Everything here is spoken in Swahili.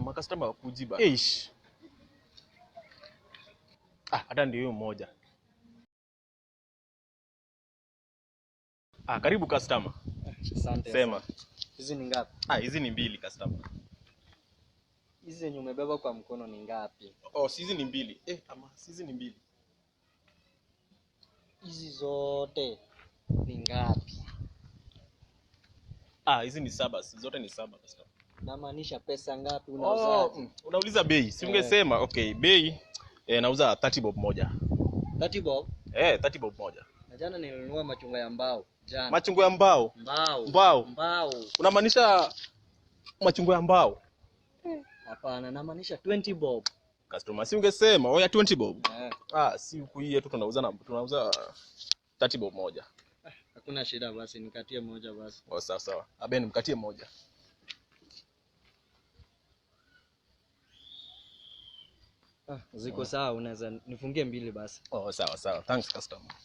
Customer wakuji bana. Eish. Hata ndio mmoja. Karibu customer. Asante. Sema. Hizi ni ngapi? Hizi ni 2 customer. Hizi zenye umebeba kwa mkono ni ngapi? Hizi ni 2. Hizi ni 2. Hizi zote ni ngapi? Hizi ni 7, zote ni 7 customer. Namaanisha pesa ngapi unauza? Unauliza bei. Si ungesema okay, bei nauza 30 bob moja. 30 bob? 30 bob moja. Na jana nilinunua machungwa ya mbao. Jana. Machungwa ya mbao? Mbao. Unamaanisha machungwa ya mbao? Hapana, namaanisha 20 bob. Customer, si ungesema oya 20 bob. Si huku hii yetu tunauza 30 bob moja. Hakuna shida basi, nikatie moja basi. Sawa. Abeni mkatie moja. Ziko sawa, unaweza nifungie 2 basi. Sawa. Thanks customer.